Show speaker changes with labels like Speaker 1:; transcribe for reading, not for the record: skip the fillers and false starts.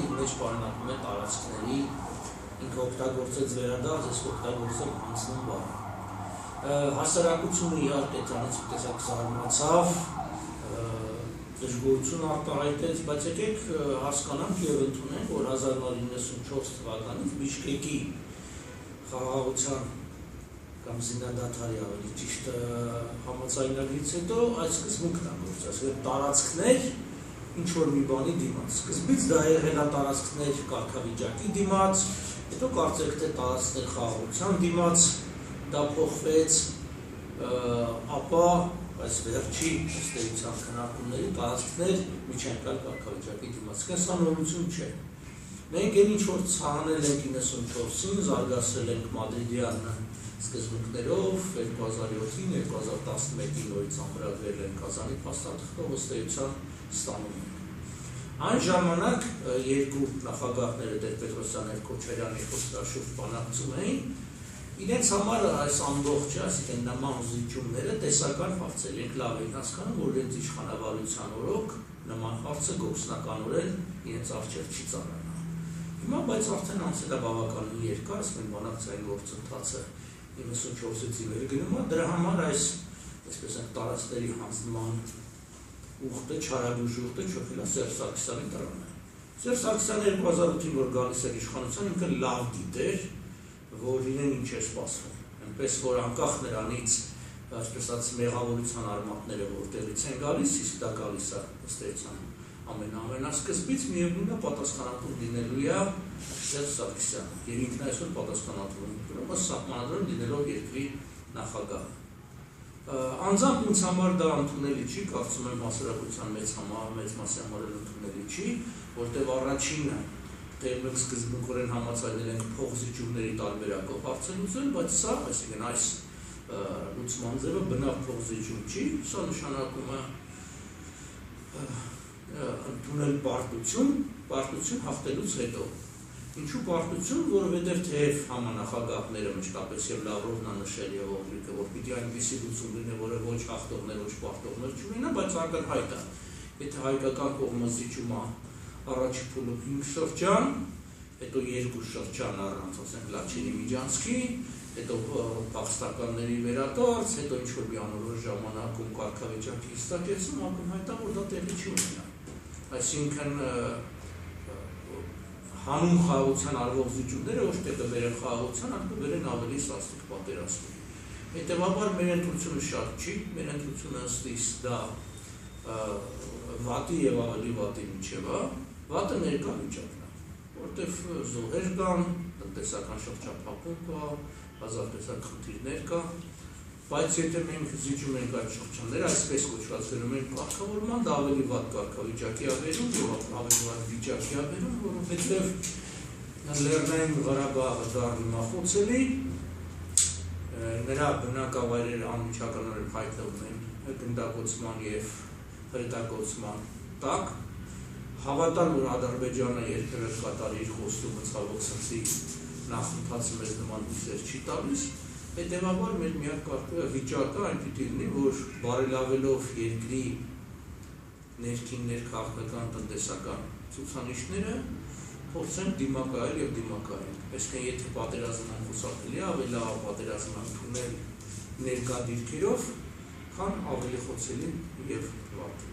Speaker 1: իր մեջ պարունակում է տարածքների ինքը օգտագործեց վերադարձ, ես օգտագործեմ անցնում բառ։ Հասարակությունը իհարկե դրանից տեսակ զարմացավ, դժգոհություն արտահայտեց, բայց եկեք հասկանանք եւ ընդունենք, որ 1994 թվականից Բիշկեկի խաղաղության կամ զինադադարի ավելի ճիշտ համաձայնագրից հետո այդ սկզբունքն է գործածվել տարածքներ ինչ որ մի բանի դիմաց։ Սկզբից դա եղել է տարածքներ կարգավիճակի դիմաց, հետո կարծեք թե տարածքներ խաղաղության դիմաց, դա փոխվեց, ապա այս վերջի ստեղծան քննարկումների տարածքներ միջանկյալ կարգավիճակի դիմաց։ Սա նորություն չէ։ Մենք այն ինչ որ ցանել ենք 94-ին, զարգացրել ենք Մադրիդյան սկզբունքներով 2007-ին, 2011-ին նորից ամրագրել են Կազանի փաստաթղթով ըստեյության ստանում ենք։ Այն ժամանակ երկու նախագահները Տեր-Պետրոսյանը եւ Քոչարյանը խոստաշուտ բանակցում էին, իրենց համար այս ամբողջ, այսինքն նման զիջումները տեսական հարցեր ենք լավ են հասկանում, որ իրենց իշխանավարության օրոք նման հարցը գործնականորեն իրենց առջև չի ծառայնա։ Հիմա բայց արդեն անցել է բավականին երկար, ասում են բանակցային գործընթացը 94-ից ի վեր գնում է, դրա համար այս այսպես են տարածքների հանձնման ուխտը, չարագույժ ուխտը չոքել է Սերժ Սարգսյանի դրանը։ Սերժ Սարգսյանը 2008-ին որ գալիս էր իշխանության, ինքը լավ գիտեր, որ իրեն ինչ է սպասվում, այնպես որ անկախ նրանից այսպես ասած մեղավորության արմատները որտեղից են գալիս, իսկ դա գալիս է ըստեյության ամենասկզբից միևնույն է պատասխանատու լինելու է Սերժ Սարգսյանը, եւ ինքն այսօր պատասխանատու է սահմանադրում լինելով երկրի նախագահը։ Անձամբ ինձ համար դա ընդունելի չի, կարծում եմ հասարակության մեծ մասի համար ընդունելի չի, որտեղ առաջինը մենք սկզբունքորեն համաձայնել ենք փոխզիջումների տարբերակով հարցեր լուծել, բայց սա, այսինքն այս լուծման ձևը բնավ փոխզիջում չի, սա նշանակում է ընդունել պարտություն հաղթելուց հետո։ Ինչու պարտություն, որովհետև թեև համանախագահները մշտապես եւ Լավրովն է նշել եւ Օղրիկը, որ պիտի այնպիսի լուծում լինի, որը ոչ հաղթողներ, ոչ պարտողներ չունենա, բայց ակնհայտ է, եթե հայկական կողմը զիջում է առաջի փուլում 5 շրջան, հետո 2 շրջան առանց, ասենք Լաչինի Միջանցքի, հետո փախստականների վերադարձ, հետո ինչ-որ մի անորոշ ժամանակում կարգավիճակի հստակեցում, ակնհայտ է, որ դա տեղի չի ունենա։ Այսինքն հանուն խաղաղության արվող զիջումները ոչ թե կբերեն խաղաղության, այլ կբերեն ավելի սաստիկ պատերազմի։ Հետևաբար մեր ընտրությունը շատ չի, մեր ընտրությունը ըստ իս դա վատի եւ ավելի վատի միջև է, վատը ներկա վիճակն է, որտեղ զոհեր կան, տնտեսական շրջափակում կա, հազար տեսակ խնդիրներ կա, բայց եթե մենք զիջում ենք այդ շրջանները, այսպես կոչված վերում ենք կարգավորման, դա ավելի վատ կարգավիճակի է բերում, ավելի վատ վիճակի է բերում, որովհետև Լեռնային Ղարաբաղը դառնում է խոցելի, նրա բնակավայրերը անմիջականորեն հայտնվում են գնդակոծման եւ հրետակոծման տակ, հավատալ, որ Ադրբեջանը երբևէ կատարի իր խոստումը ցավոք սրտի նախընթացը մեզ նման հույսեր չի տալիս, հետևաբար մեր միակ վիճակը այն պիտի լինի, որ բարելավելով երկրի ներքին ներքաղաքական տնտեսական ցուցանիշները փորձենք դիմակայել եւ դիմակայել։ Այսինքն եթե պատերազմը խուսափելի է, ավելի լավ պատերազմը ընդունել ներկա դիրքերով, քան ավելի խոցելի եւ վատ։